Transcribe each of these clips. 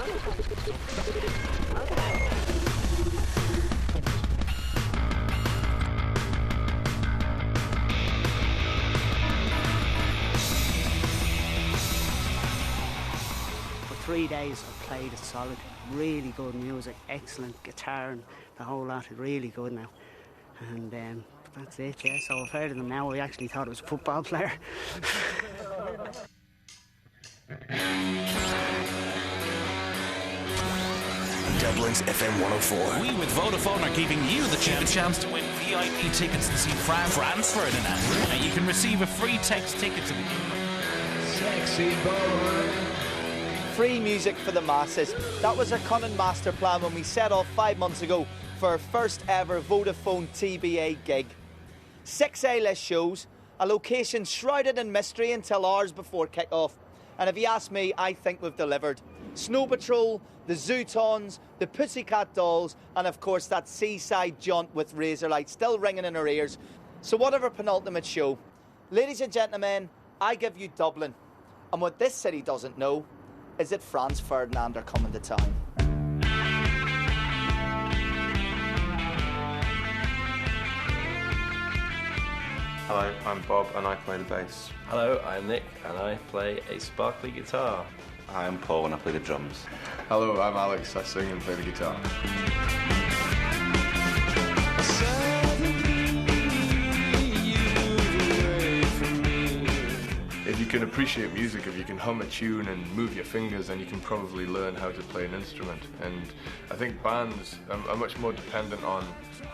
For 3 days I played it solid, really good music, excellent guitar and the whole lot, really good now. And that's it, yeah. So I've heard of them now. I actually thought it was a football player. Dublin's FM 104. We with Vodafone are giving you the chance to win VIP tickets to see Franz Ferdinand. And you can receive a free text ticket to the game. Sexy boy. Free music for the masses. That was our cunning master plan when we set off 5 months ago for our first ever Vodafone TBA gig. 6 A-list shows, a location shrouded in mystery until hours before kick-off. And if you ask me, I think we've delivered. Snow Patrol, the Zootons, the Pussycat Dolls, and of course that seaside jaunt with Razorlight still ringing in our ears. So whatever penultimate show. Ladies and gentlemen, I give you Dublin. And what this city doesn't know is that Franz Ferdinand are coming to town. Hello, I'm Bob and I play the bass. Hello, I'm Nick and I play a sparkly guitar. Hi, I'm Paul and I play the drums. Hello, I'm Alex, I sing and play the guitar. If you can appreciate music, if you can hum a tune and move your fingers, then you can probably learn how to play an instrument. And I think bands are much more dependent on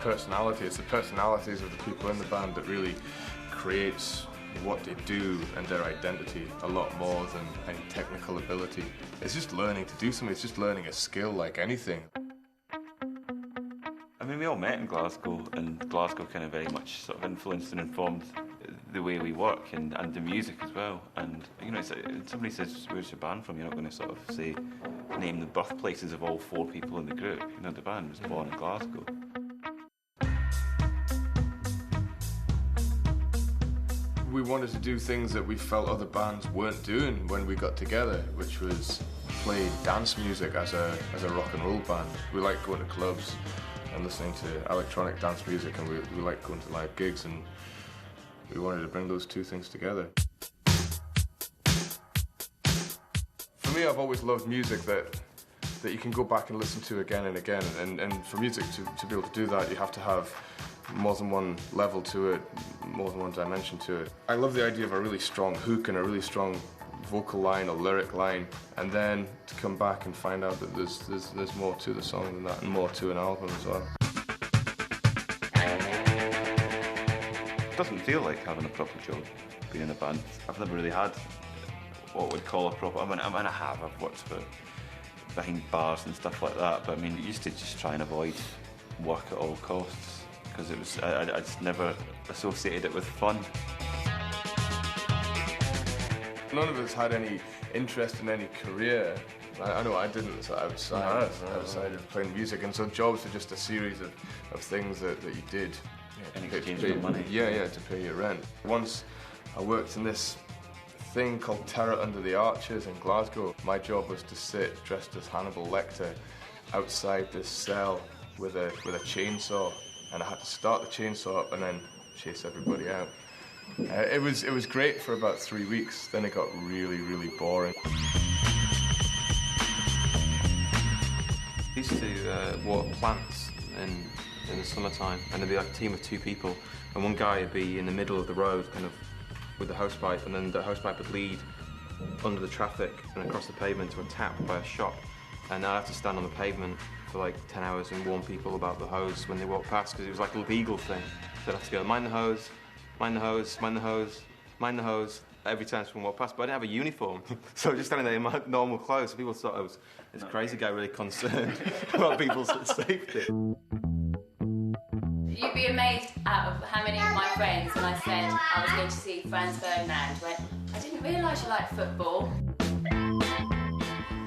personality. It's the personalities of the people in the band that really creates what they do and their identity a lot more than any technical ability. It's just learning to do something, it's just learning a skill like anything. I mean, we all met in Glasgow, and Glasgow kind of very much sort of influenced and informed the way we work and the music as well. And, you know, somebody says, where's your band from? You're not going to sort of say, name the birthplaces of all 4 people in the group. You know, the band was born in Glasgow. We wanted to do things that we felt other bands weren't doing when we got together, which was play dance music as a rock and roll band. We like going to clubs and listening to electronic dance music, and we like going to live gigs, and we wanted to bring those two things together. For me, I've always loved music that you can go back and listen to again and again, and for music to be able to do that, you have to have more than one level to it, more than one dimension to it. I love the idea of a really strong hook and a really strong vocal line, a lyric line, and then to come back and find out that there's more to the song than that, and more to an album as well. It doesn't feel like having a proper job, being in a band. I've never really had what we'd call a proper, I've worked behind bars and stuff like that, but I mean, I used to just try and avoid work at all costs, because it was, I just never associated it with fun. None of us had any interest in any career. I know I didn't, so outside of playing music, and so jobs were just a series of things that you did. In exchange for money. Yeah, to pay your rent. Once I worked in this thing called Terror Under the Arches in Glasgow. My job was to sit dressed as Hannibal Lecter outside this cell with a chainsaw, and I had to start the chainsaw up and then chase everybody out. It was great for about 3 weeks, then it got really, really boring. I used to water plants in the summertime, and there'd be like a team of 2 people, and one guy would be in the middle of the road, kind of with the hosepipe, and then the hosepipe would lead under the traffic and across the pavement to a tap by a shop, and I'd have to stand on the pavement for like 10 hours and warn people about the hose when they walk past, because it was like a legal thing. So I'd have to go, mind the hose, mind the hose, mind the hose, mind the hose, every time someone walked past, but I didn't have a uniform, so I was just standing there in my normal clothes, so people thought I was this crazy guy really concerned about people's safety. You'd be amazed at how many of my friends, when I said I was going to see Franz Ferdinand, went, I didn't realise you liked football.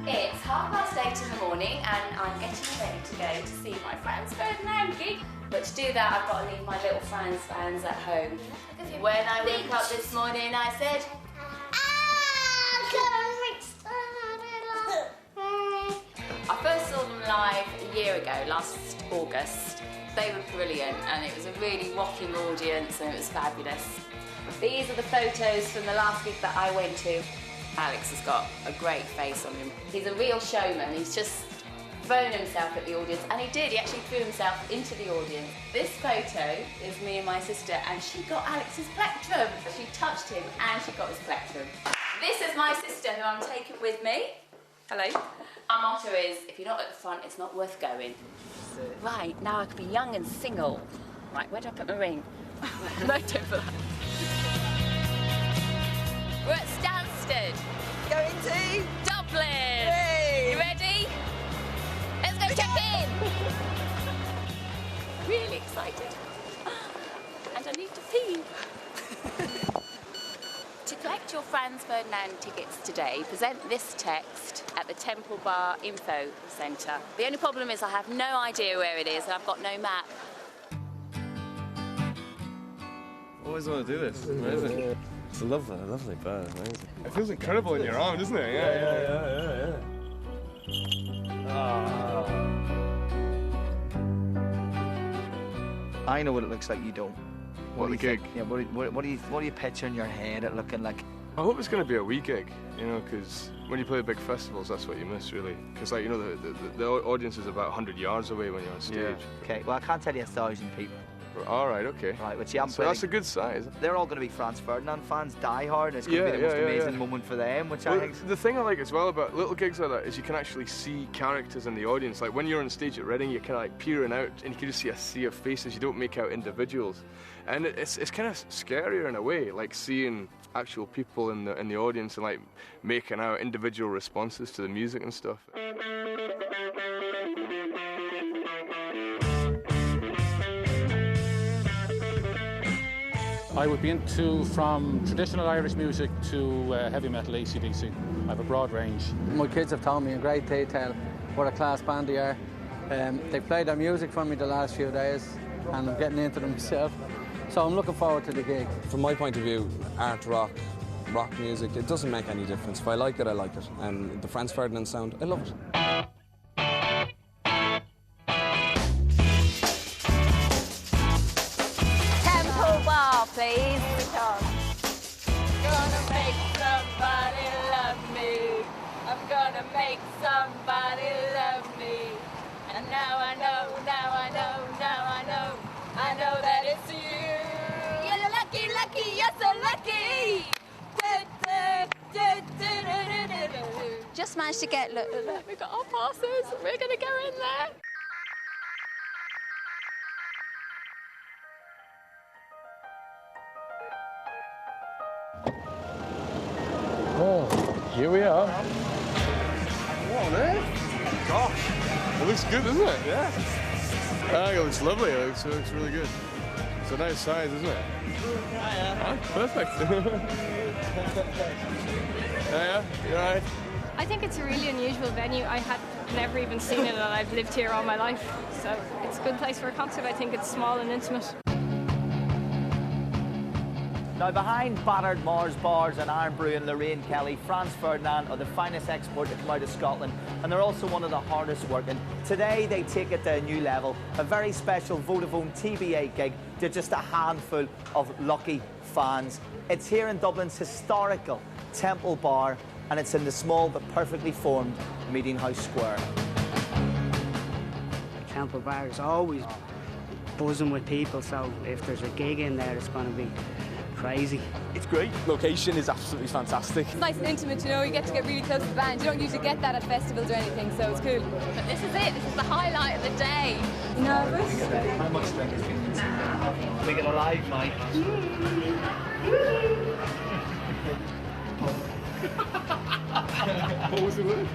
It's 8:30 in the morning and I'm getting ready to go to see my Franz Ferdinand gig. But to do that, I've got to leave my little Franz fans at home. When I woke up this morning, I said, live a year ago, last August. They were brilliant, and it was a really rocking audience, and it was fabulous. These are the photos from the last gig that I went to. Alex has got a great face on him. He's a real showman. He's just thrown himself at the audience, and he did. He actually threw himself into the audience. This photo is me and my sister, and she got Alex's plectrum. She touched him, and she got his plectrum. This is my sister, who I'm taking with me. Hello. Our motto is, if you're not at the front, it's not worth going. Right, now I can be young and single. Right, where do I put my ring? No, don't put that. We're at Stansted. Going to Dublin. Hey. You ready? Let's go check in. Really excited. And I need to pee. To collect your Franz Ferdinand tickets today, present this text at the Temple Bar Info Centre. The only problem is I have no idea where it is and I've got no map. Always want to do this. Amazing. It's a lovely bird, amazing. It feels incredible in your arm, doesn't it? Yeah. I know what it looks like, you don't. What do the you gig? think? Yeah, what do you picture in your head it looking like? I hope it's going to be a wee gig, you know, because when you play big festivals, that's what you miss, really. Because, like, you know, the audience is about 100 yards away when you're on stage. Yeah. Okay, well, I can't tell you 1,000 people. All right, okay. Right, which you haven't So that's a good size. They're all going to be Franz Ferdinand fans, die hard, and it's going to be the most amazing moment for them, which I think... The thing I like as well about little gigs like that is you can actually see characters in the audience. Like when you're on stage at Reading, you're kind of like peering out and you can just see a sea of faces. You don't make out individuals. And it's kind of scarier in a way, like seeing actual people in the audience and like making out individual responses to the music and stuff. I would be into from traditional Irish music to heavy metal, AC/DC. I have a broad range. My kids have told me in great detail what a class band they are. They've played their music for me the last few days and I'm getting into them myself. So I'm looking forward to the gig. From my point of view, art rock music, it doesn't make any difference. If I like it, I like it. And the Franz Ferdinand sound, I love it. Temple Bar, please. Gonna make somebody love me. I'm gonna make somebody love me. And now I know that it's you. You're lucky, you're so lucky. Just managed to get, look, we got our passes. We're gonna go in there. Oh, here we are. What on earth? Gosh, it looks good, doesn't it? Yeah. I think it looks lovely. It looks really good. It's a nice size, isn't it? Yeah. Perfect. Yeah, you're right. I think it's a really unusual venue. I had never even seen it and I've lived here all my life. So it's a good place for a concert. I think it's small and intimate. Now, behind battered Mars bars and Iron Brew and Lorraine Kelly, Franz Ferdinand are the finest export to come out of Scotland, and they're also one of the hardest working. Today, they take it to a new level, a very special Vodafone TBA gig to just a handful of lucky fans. It's here in Dublin's historical Temple Bar, and it's in the small but perfectly formed Meeting House Square. Temple Bar is always buzzing with people, so if there's a gig in there, it's going to be crazy. It's great. Location is absolutely fantastic. It's nice and intimate, you know, you get to get really close to the band. You don't usually get that at festivals or anything, so it's cool. But this is it. This is the highlight of the day. Nervous? How much strength is it? Make it alive, Mike. What was the word?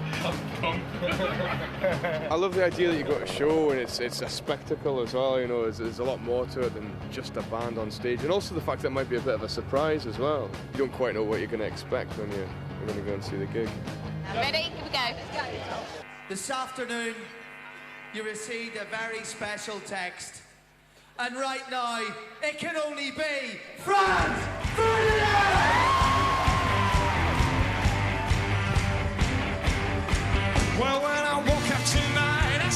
I love the idea that you got a show and it's a spectacle as well, you know, there's a lot more to it than just a band on stage, and also the fact that it might be a bit of a surprise as well. You don't quite know what you're going to expect when you're going to go and see the gig. Ready? Here we go. This afternoon, you received a very special text, and right now, it can only be Franz Ferdinand! Well, when I woke up tonight, I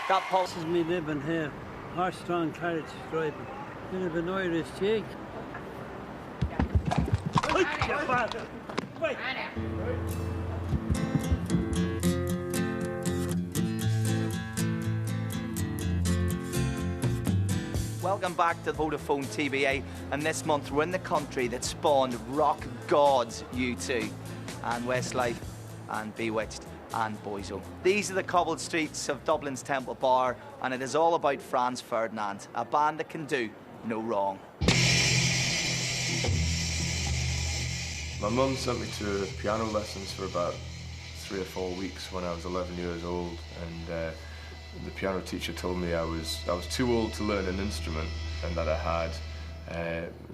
That pulse. This is me living here. Horse-drawn carriage driving. Bit of an Irish jig. Welcome back to Vodafone TBA, and this month we're in the country that spawned rock gods U2 and Westlife and Bewitched and Boyzone. These are the cobbled streets of Dublin's Temple Bar, and it is all about Franz Ferdinand, a band that can do no wrong. My mum sent me to piano lessons for about 3 or 4 weeks when I was 11 years old, and the piano teacher told me I was too old to learn an instrument and that I had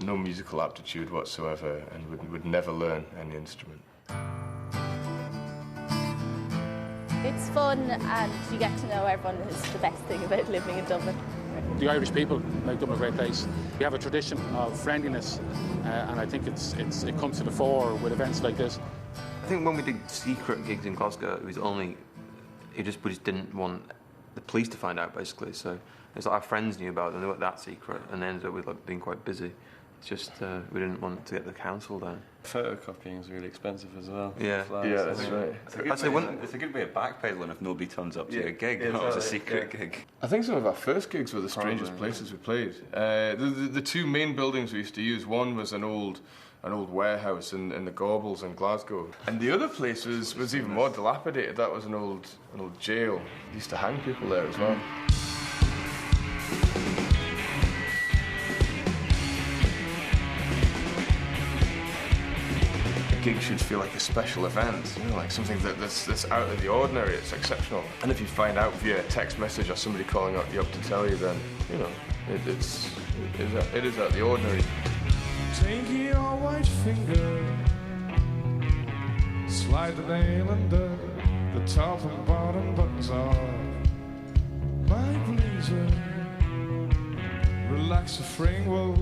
no musical aptitude whatsoever and would never learn any instrument. It's fun and you get to know everyone. Is the best thing about living in Dublin. The Irish people make Dublin a great place. We have a tradition of friendliness, and I think it comes to the fore with events like this. I think when we did secret gigs in Glasgow, we just didn't want the police to find out, basically. So it's like our friends knew about it, and they weren't that secret, and they ended up with being quite busy. It's just we didn't want to get the council down. Photocopying is really expensive as well. Yeah, yeah, that's right. It's a good way of backpedaling if nobody turns up to your gig. It was a secret gig. I think some of our first gigs were the strangest places we played. The two main buildings we used to use, one was an old warehouse in the Gaubles in Glasgow, and the other place was even more dilapidated. That was an old jail. They used to hang people there as well. A gig should feel like a special event, like something that's out of the ordinary. It's exceptional. And if you find out via text message or somebody calling you up to tell you, then it is out of the ordinary. Take your white finger, slide the nail under the top and bottom buttons of my blazer. Relax the frame, well,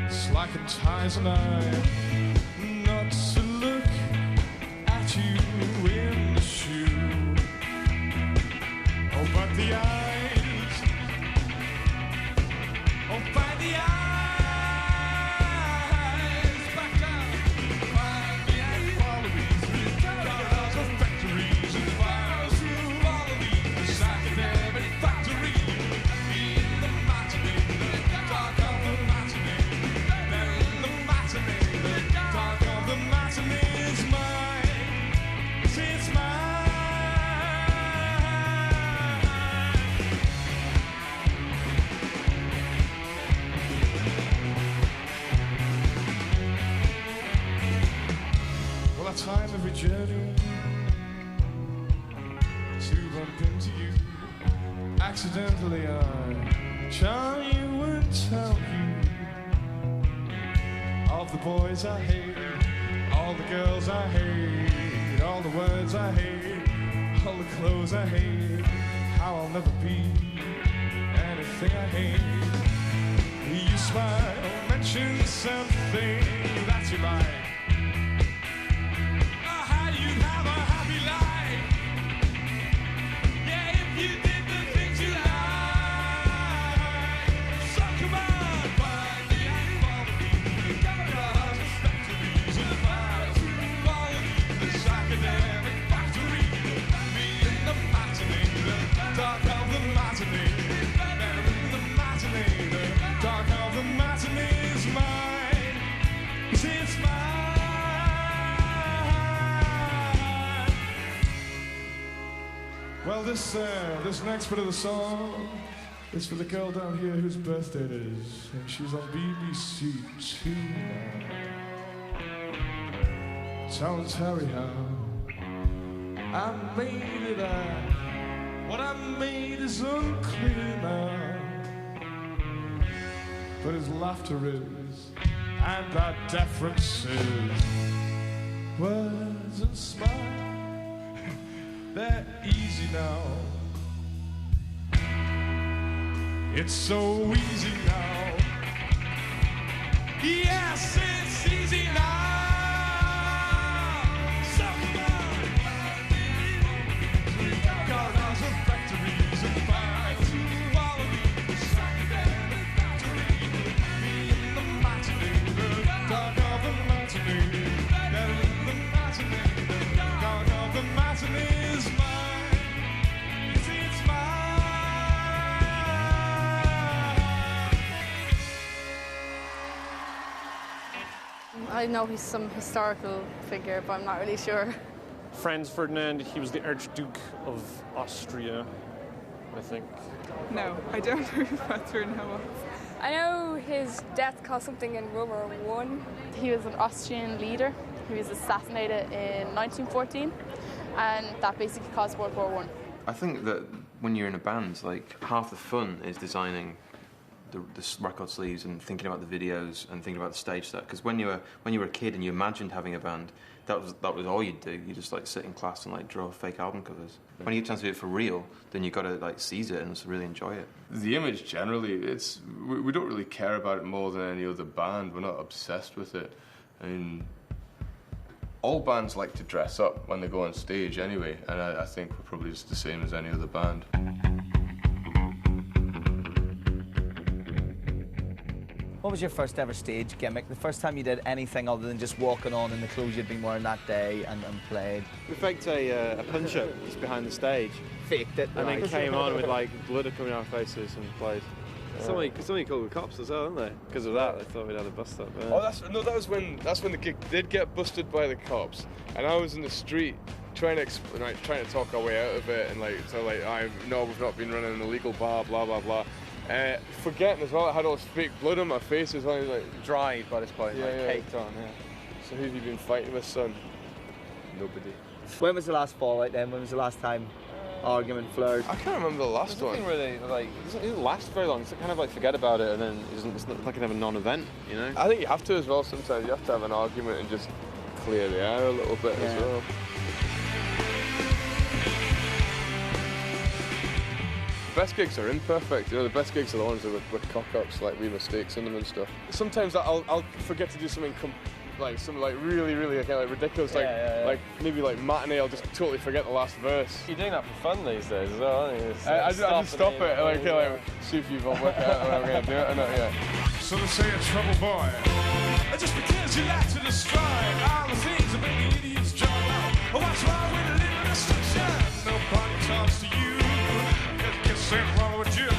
slacken ties, and I'm not to look at you in the shoe. Oh, but the eyes, oh, by the eyes. Time every journey to bump into you. Accidentally I charm you and tell you all the boys I hate, all the girls I hate, all the words I hate, all the clothes I hate, how I'll never be anything I hate. You smile, mention something that you like. Well, this next bit of the song is for the girl down here whose birthday it is, and she's on BBC Two now. Tell Terry how I made it out. What I made is unclear now, but his laughter is, and our deference is. Words and smiles, they're easy now. It's so easy now. Yes, it's easy now. Cars and factories and fires. I know he's some historical figure, but I'm not really sure. Franz Ferdinand, he was the Archduke of Austria, I think. No, I don't know who Franz Ferdinand was. I know his death caused something in World War I. He was an Austrian leader. He was assassinated in 1914, and that basically caused World War I. I think that when you're in a band, like, half the fun is designing the record sleeves and thinking about the videos and thinking about the stage set. Because when you were a kid and you imagined having a band, that was all you'd do. You just like sit in class and like draw fake album covers. When you get a chance to do it for real, then you got to like seize it and just really enjoy it. The image generally, we don't really care about it more than any other band. We're not obsessed with it. I mean, all bands like to dress up when they go on stage anyway, and I think we're probably just the same as any other band. What was your first ever stage gimmick? The first time you did anything other than just walking on in the clothes you'd been wearing that day and played? We faked a punch-up just behind the stage. Faked it, and right. then came on with like blood coming out our faces and played. Somebody called the cops as well, didn't they? Because of that, they thought we'd had a bust up. Oh, that's when the gig did get busted by the cops, and I was in the street trying to talk our way out of it, and we've not been running an illegal bar, blah blah blah. Forgetting as well, I had all this fake blood on my face as well. Like dried by this point, caked on. Yeah. So who have you been fighting with, son? Nobody. When was the last fallout then? When was the last time argument flared? I can't remember the last one. It doesn't last very long. It's kind of like forget about it, and then it's not like kind of a non-event, you know. I think you have to as well. Sometimes you have to have an argument and just clear the air a little bit as well. The best gigs are imperfect. You know, the best gigs are the ones with cock-ups, like wee mistakes in them and stuff. Sometimes I'll forget to do something really ridiculous, like maybe like Matinee. I'll just totally forget the last verse. You're doing that for fun these days as well, aren't you? I just stop it, like see if you've all worked out when I'm going to do it or not. Yeah. So they say a trouble boy. Just because you like to destroy all the things that make the idiots jump out. What's wrong with living restriction? Nobody talks to you. Something wrong with you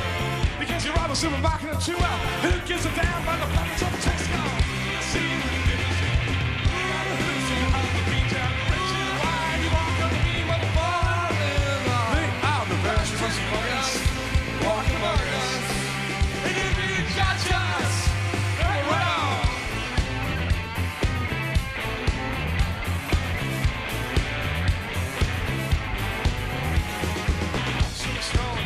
because you're on the supermarket and too well. Who gives a damn about the pockets of the Tesco? See the division. Why you walk up to me when falling on? They are the version of us. Walk among us. And if you judge us, well.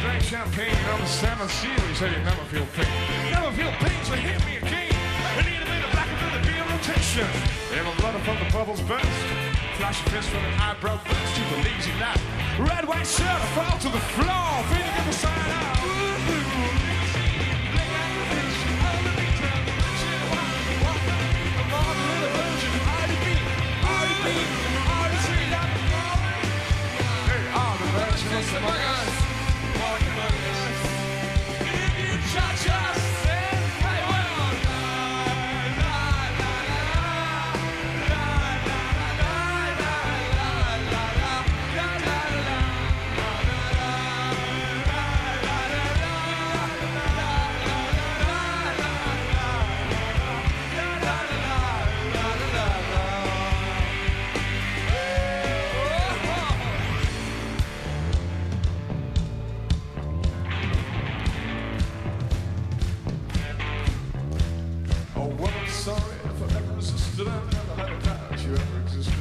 Drink champagne on the salmon seal. You said you never feel pain. Never feel pain, so hit me again. I need a bit of black and the beer rotation. And a blood from the bubbles burst. Flash your fist from an eyebrow burst to the lazy light. Red, white shirt, I fall to the floor. Feeling at the side out.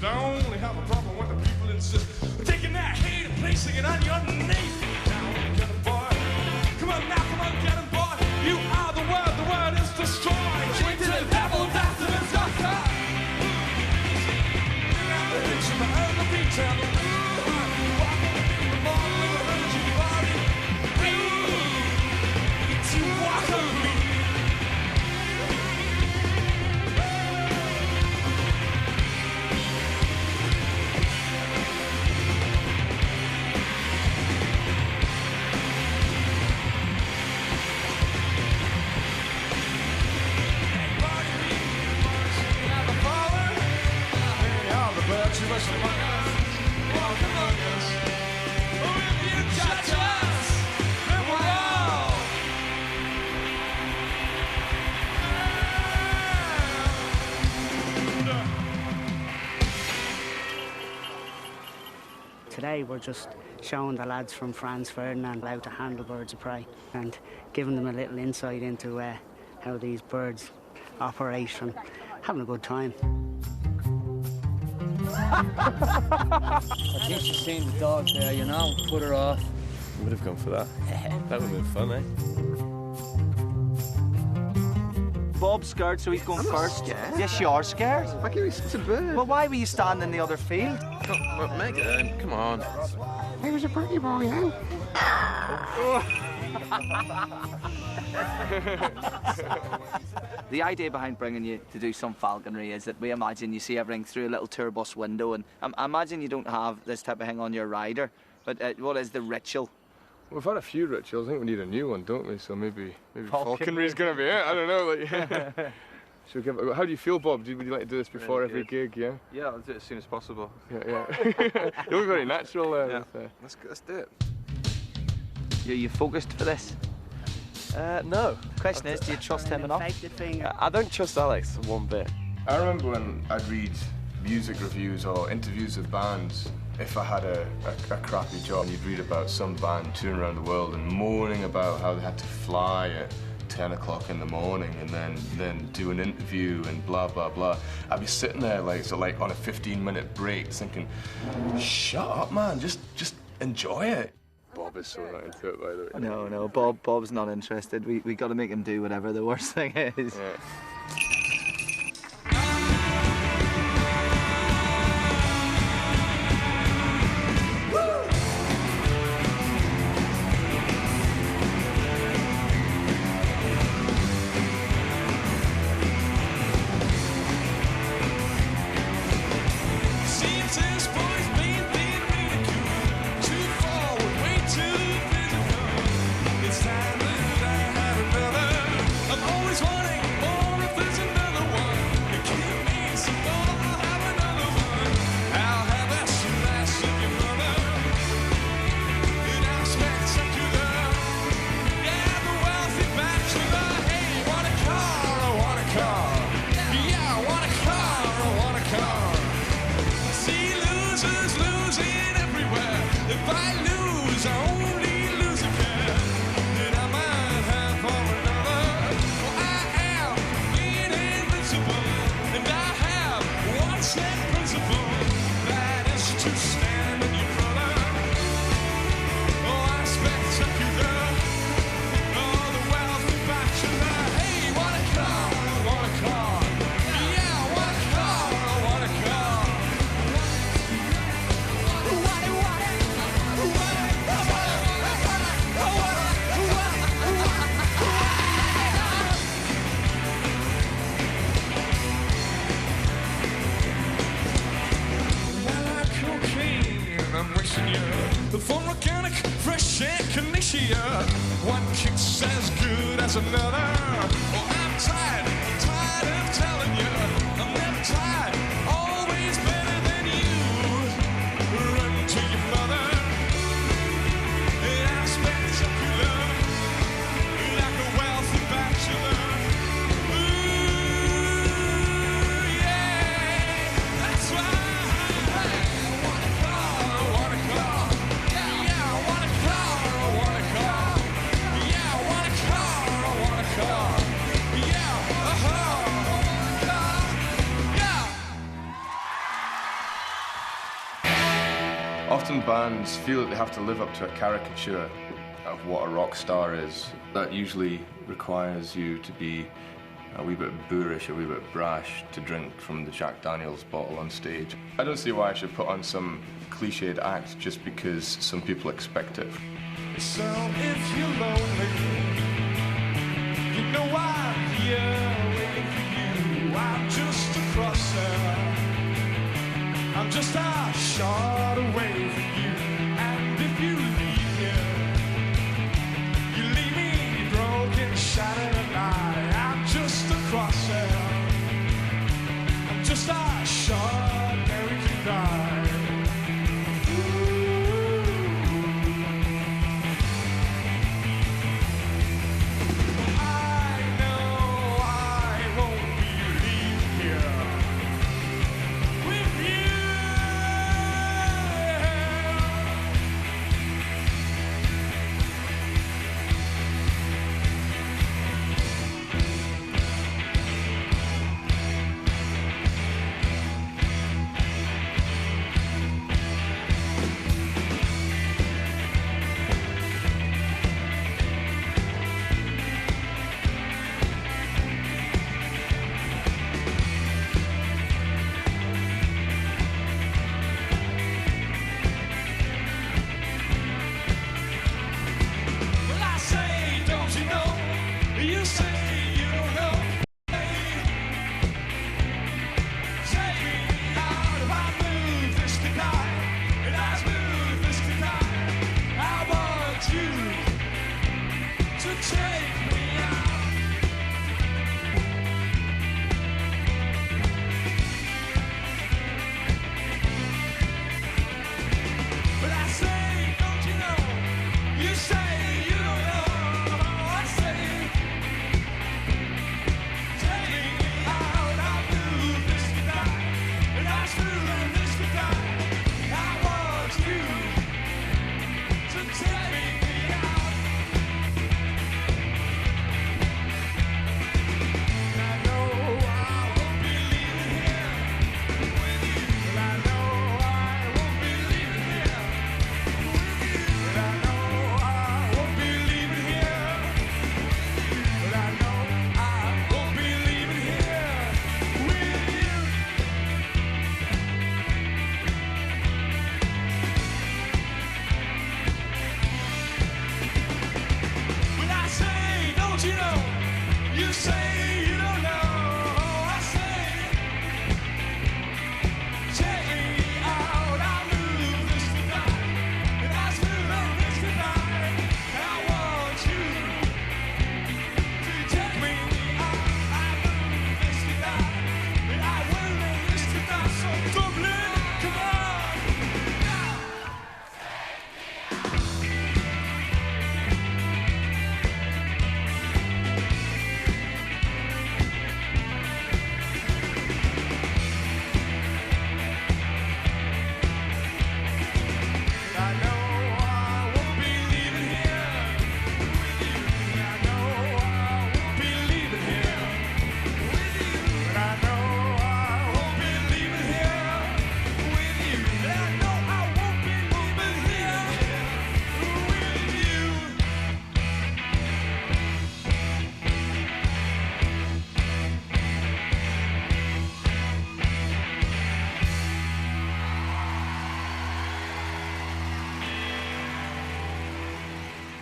I only have a problem when the people insist taking that hate and placing it on your name. Now, get him, boy. Come on now, come on, get him, boy. You are the word is destroyed. Straight to the devil, that's the doctor. Now the picture, the other detail, the walk on the beat, the model of the virgin body. To walk on me. today we're just showing the lads from Franz Ferdinand how to handle birds of prey and giving them a little insight into how these birds operate and having a good time. I think she's seen the dog there, you know, put her off. Would have gone for that. That would have been fun, eh? Bob's scared, so he's going first. Scared. Yes, you are scared. Fuck you, it's a bird. Well, why were you standing in the other field? But Megan, come on. He was a pretty boy, eh? The idea behind bringing you to do some falconry is that we imagine you see everything through a little tour bus window, and I imagine you don't have this type of thing on your rider, but what is the ritual? We've had a few rituals. I think we need a new one, don't we? So maybe falconry's going to be it. I don't know. Like, should we give it, how do you feel, Bob? Would you like to do this before Really every good. gig? Yeah. Yeah, I'll do it as soon as possible. Yeah. You'll be very natural there. Yeah. Let's do it. Are you focused for this? No. Question is, do you trust him enough? I don't trust Alex one bit. I remember when I'd read music reviews or interviews with bands, if I had a crappy job, you'd read about some band touring around the world and moaning about how they had to fly at 10 o'clock in the morning and then do an interview and blah, blah, blah. I'd be sitting there like on a 15-minute break thinking, shut up, man, just enjoy it. Bob is so not into it, by the way. No, Bob's not interested. We got to make him do whatever the worst thing is. Yeah. One kick's as good as another. Oh, I'm tired of telling you. I'm never tired, always better than you. Run to your mother, and I'm spectacular, like a wealthy bachelor. Ooh, yeah, that's why I want a car. Yeah, I want a car. Often bands feel that they have to live up to a caricature of what a rock star is. That usually requires you to be a wee bit boorish, a wee bit brash, to drink from the Jack Daniels bottle on stage. I don't see why I should put on some cliched act just because some people expect it. So if you're lonely, you know I'm here waiting for you. I'm just a crosser. I'm just a shot away from you. And if you leave here, you leave me broken, shattered and I'm just a crosser. I'm just a shot American guy.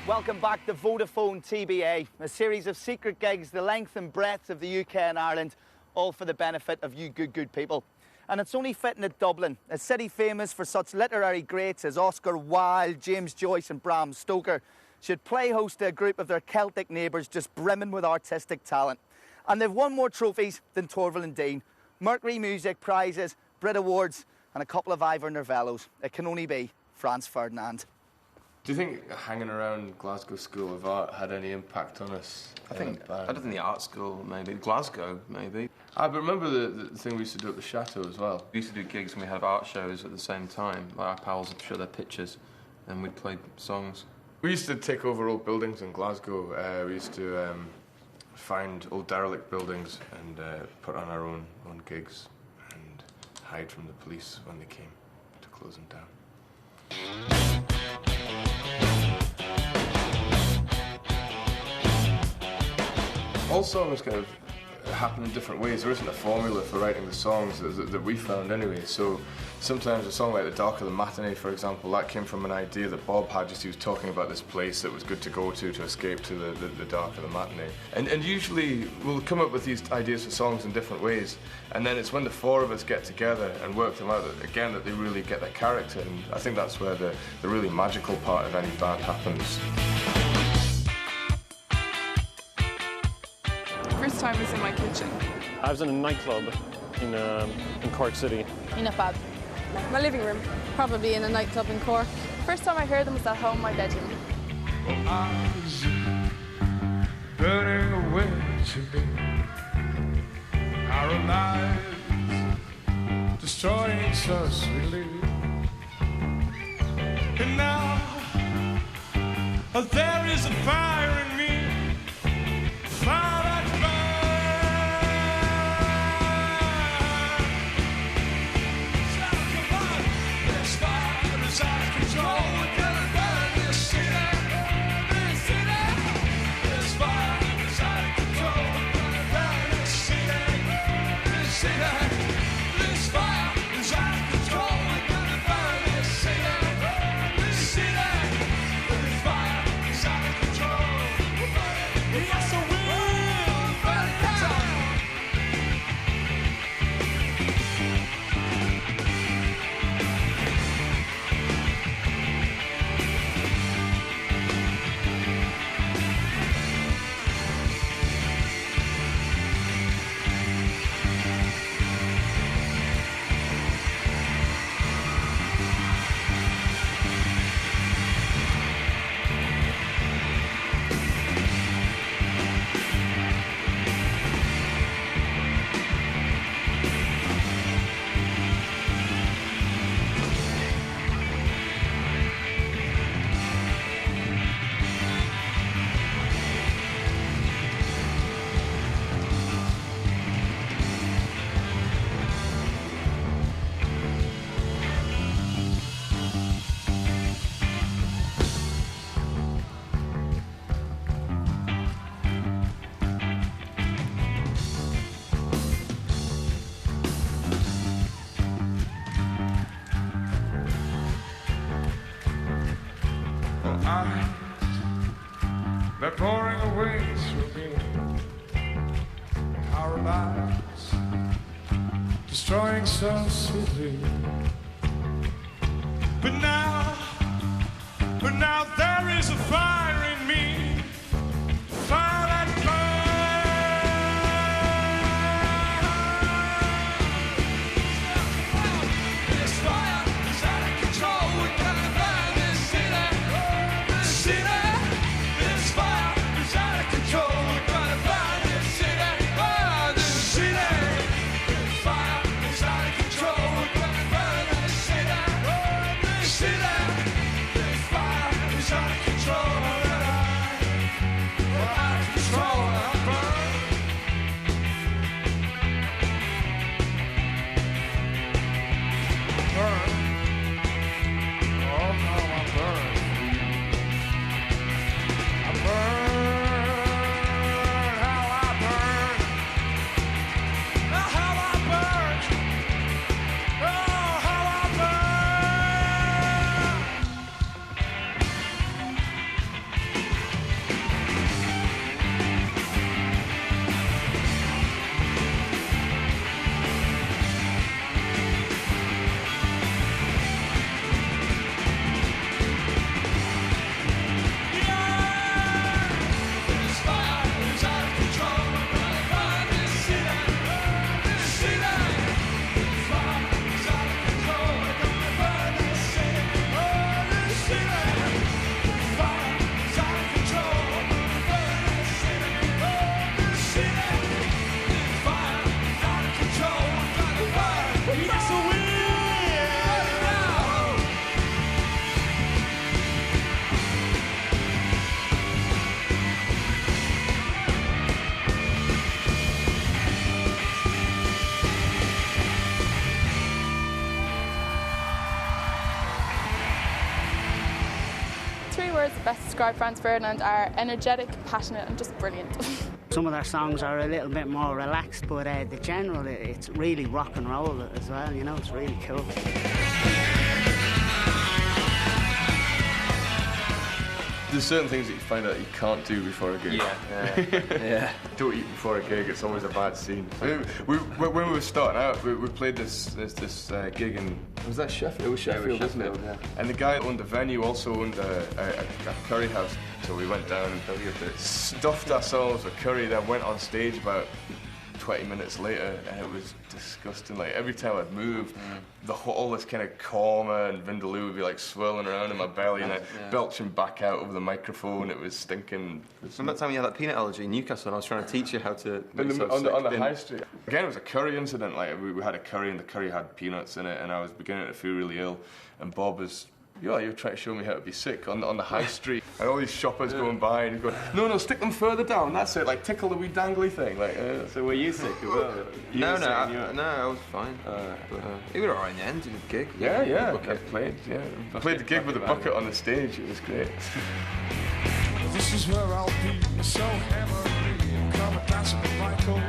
Welcome back to Vodafone TBA, a series of secret gigs the length and breadth of the UK and Ireland, all for the benefit of you good people. And it's only fitting that Dublin, a city famous for such literary greats as Oscar Wilde, James Joyce and Bram Stoker, should play host to a group of their Celtic neighbours just brimming with artistic talent. And they've won more trophies than Torval and Dean, Mercury Music prizes, Brit Awards and a couple of Ivor Novellos. It can only be Franz Ferdinand. Do you think hanging around Glasgow School of Art had any impact on us? I don't think the art school, maybe. Glasgow, maybe. But remember the thing we used to do at the Chateau as well? We used to do gigs and we had art shows at the same time. Like our pals would show their pictures and we'd play songs. We used to take over old buildings in Glasgow. We used to find old derelict buildings and put on our own gigs and hide from the police when they came to close them down. All songs kind of happen in different ways. There isn't a formula for writing the songs that we found anyway. So sometimes a song like The Dark of the Matinee, for example, that came from an idea that Bob had. Just he was talking about this place that was good to go to escape to the dark of the matinee. And usually we'll come up with these ideas for songs in different ways. And then it's when the four of us get together and work them out again that they really get their character. And I think that's where the really magical part of any band happens. First time was in my kitchen. I was in a nightclub in Cork City. In a pub. My living room. Probably in a nightclub in Cork. First time I heard them was at home in my bedroom. Eyes burning away to me. Our lives destroying so sweetly. And now there is a fire in me. Fire that they're pouring away through me. Our lives destroying so sweetly. But now there is a fire in me. Fire that burns. This fire is out of control. We gotta burn this city. This city. This fire is out of control. We gotta burn this city. Burn this city. This fire is out of control. We gotta burn this city. This city. This fire is out of control. three words that best describe Franz Ferdinand are energetic, passionate, and just brilliant. Some of their songs are a little bit more relaxed, but the general, it's really rock and roll as well, you know, it's really cool. There's certain things that you find out you can't do before a gig. Yeah. Don't eat before a gig, it's always a bad scene. When we were starting out, we played this gig in, was that Sheffield? It was Sheffield, wasn't it? Yeah. And the guy that owned the venue also owned a curry house. So we went down and stuffed ourselves with curry, then went on stage about 20 minutes later, and it was disgusting. Like, every time I'd move, all this kind of korma and vindaloo would be like swirling around in my belly, and belching back out over the microphone. It was stinking. Remember that time you had that peanut allergy in Newcastle, and I was trying to teach you how to on the high street. Again, it was a curry incident. Like, we had a curry, and the curry had peanuts in it, and I was beginning to feel really ill. And Bob was, you're trying to show me how to be sick on the high street, and all these shoppers going by, and he's going, no, stick them further down. That's it. Like, tickle the wee dangly thing. Like, so were you sick as well? No, I was fine. You were alright in the end. You did the gig. Yeah. I played. Yeah, I played the gig with a bucket on the stage. It was great. This is where I'll be, so heavenly. Come and dance with Michael.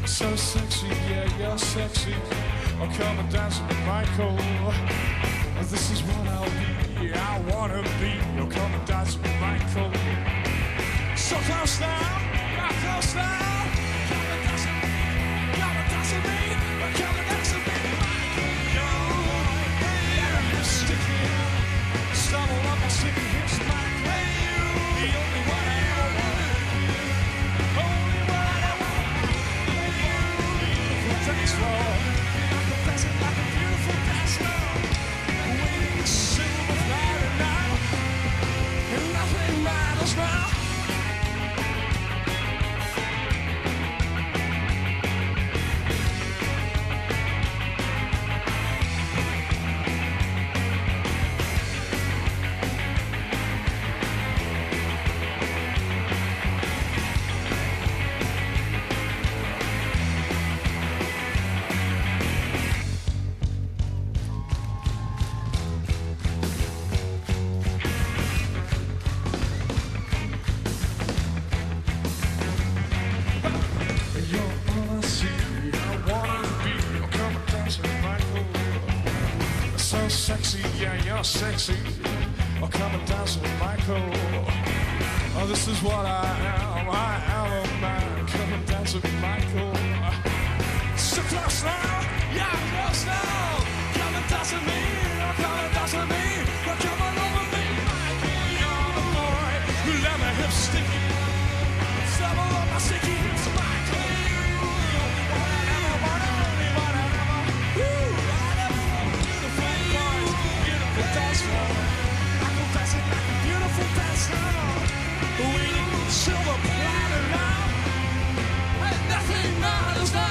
So sexy, yeah, you're sexy. Oh, come and dance with Michael. This is what I'll be, I wanna be. Oh, come and dance with Michael. So close now, yeah, close now. Come and dance with me, come and dance with me. Come and dance with me, Michael. Yeah, you're sticky. Stumble up my sticky hips, Michael. The only one I ever wanted. Only one I ever wanted. Beautiful dance floor. I can dance it like a beautiful dance floor. Silver flying now, and nothing matters now. Sexy, yeah, you're sexy. Oh, come and dance with Michael. Oh, this is what I am a man. Come and dance with Michael. So close now, yeah, close now. Come and dance with me, oh, come and dance with me. Oh, come on over me, Michael. You're the boy who let my hips sticky. Double up my sticky hips, Michael. The only one I ever want, only one I ever. Dance floor. I can dance it like a beautiful dance floor. We silver platter now, and nothing matters now.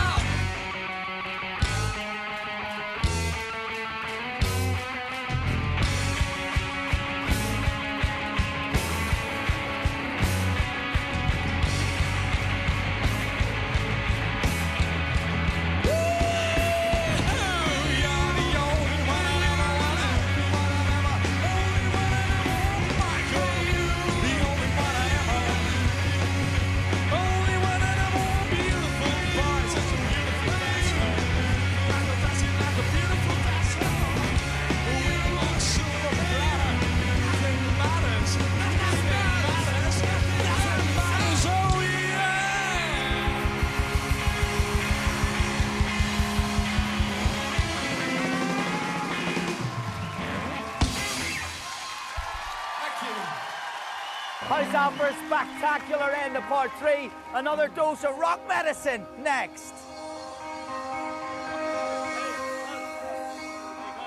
How's that for a spectacular end to part 3? Another dose of rock medicine next.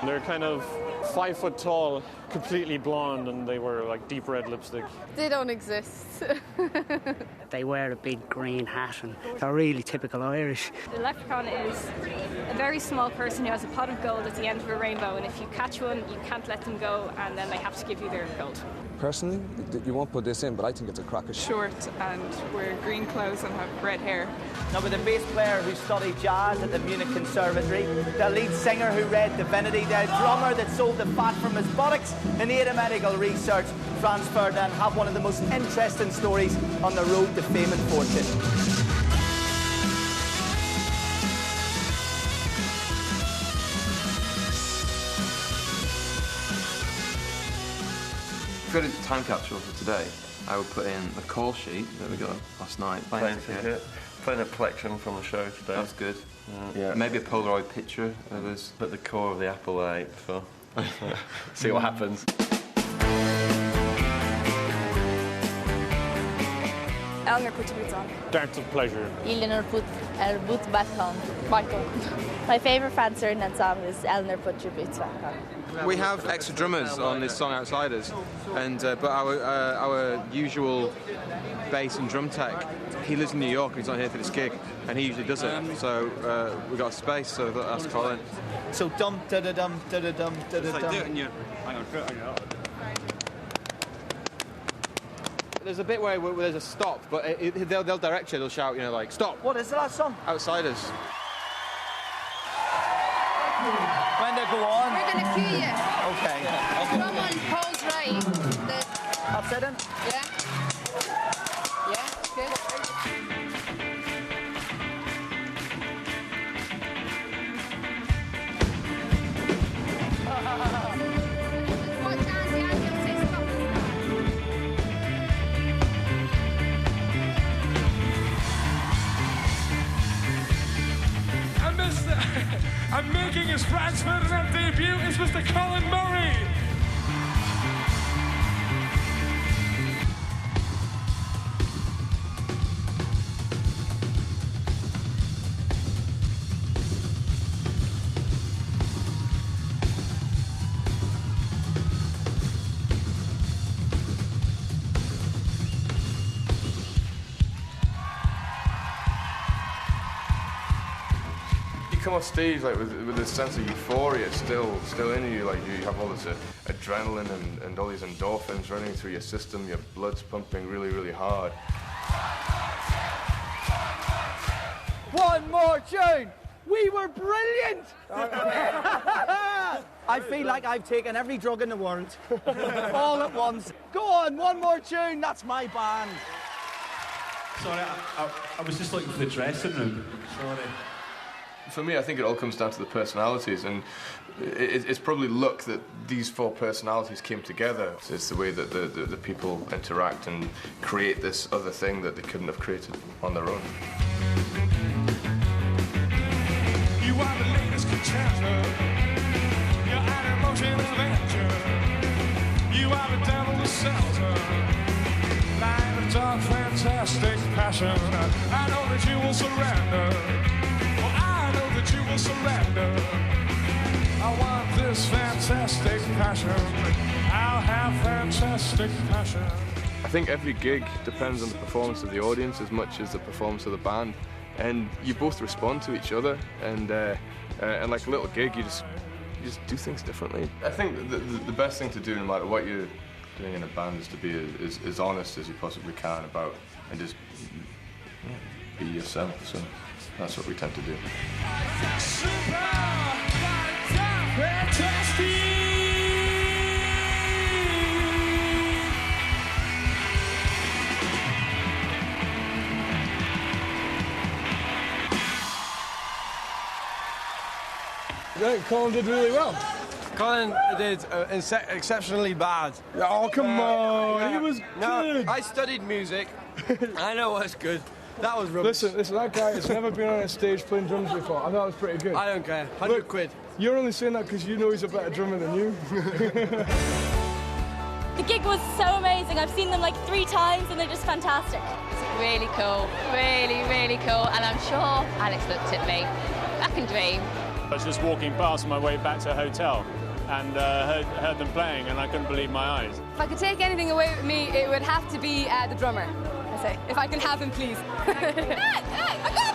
They're kind of 5 foot tall, completely blonde, and they wear like deep red lipstick. They don't exist. They wear a big green hat, and they're really typical Irish. The leprechaun is a very small person who has a pot of gold at the end of a rainbow, and if you catch one, you can't let them go, and then they have to give you their gold. Personally, you won't put this in, but I think it's a cracker. Short and wear green clothes and have red hair. Now, with a bass player who studied jazz at the Munich Conservatory, the lead singer who read Divinity the drummer that sold the fat from his buttocks in Ada Medical Research, Franz Ferdinand, have one of the most interesting stories on the road to fame and fortune. If we had a time capsule for today, I would put in the call sheet that we got last night. Plane ticket. Playing a collection from the show today. That's good. Yeah. Maybe a Polaroid picture of us. At the core of the Apple 8 for see what happens. Eleanor, put your boots on. Dance of Pleasure. Eleanor, put her boots back on. Michael. My favourite Franz Ferdinand song is Eleanor, put your boots back on. We have extra drummers on this song, Outsiders, and but our usual bass and drum tech, he lives in New York and he's not here for this gig, and he usually does it. So we got space, so that's Colin. So dum da da dum da da dum da da dum. Do it and you hang on. There's a bit where there's a stop, but they'll direct you. They'll shout, you know, like stop. What is the last song? Outsiders. When they go on. We're going to cue you. Okay. Drum on, pose right. That's it then? Yeah. Yeah, good. And making his Franz Ferdinand debut is Mr. Colin Murray. Come off stage like with this sense of euphoria still in you, like you have all this adrenaline and all these endorphins running through your system, your blood's pumping really, really hard. One more tune! We were brilliant! I feel like I've taken every drug in the world, all at once. Go on, one more tune, that's my band. Sorry, I was just looking for the dressing room. Sorry. For me, I think it all comes down to the personalities, and it's probably luck that these four personalities came together. It's the way that the people interact and create this other thing that they couldn't have created on their own. You are the latest contender. You're an emotional adventure. You are the devil who sells her. Line of dark, fantastic passion. I know that you will surrender. You will surrender. I want this fantastic passion. I'll have fantastic passion. I think every gig depends on the performance of the audience as much as the performance of the band, and you both respond to each other. And like a little gig, you just do things differently. I think the best thing to do, no matter what you're doing in a band, is to be as honest as you possibly can about and just be yourself. So that's what we tend to do. Colin did really well. Colin did exceptionally bad. Oh, come on. He was good. I studied music. I know what's good. That was rubbish. Listen, that guy has never been on a stage playing drums before. I thought it was pretty good. I don't care. 100 quid. You're only saying that because you know he's a better drummer than you. The gig was so amazing. I've seen them like 3 times and they're just fantastic. It's really cool. Really, really cool. And I'm sure Alex looked at me. I can dream. I was just walking past on my way back to a hotel and heard them playing, and I couldn't believe my eyes. If I could take anything away with me, it would have to be the drummer. I say, if I can have him, please. I got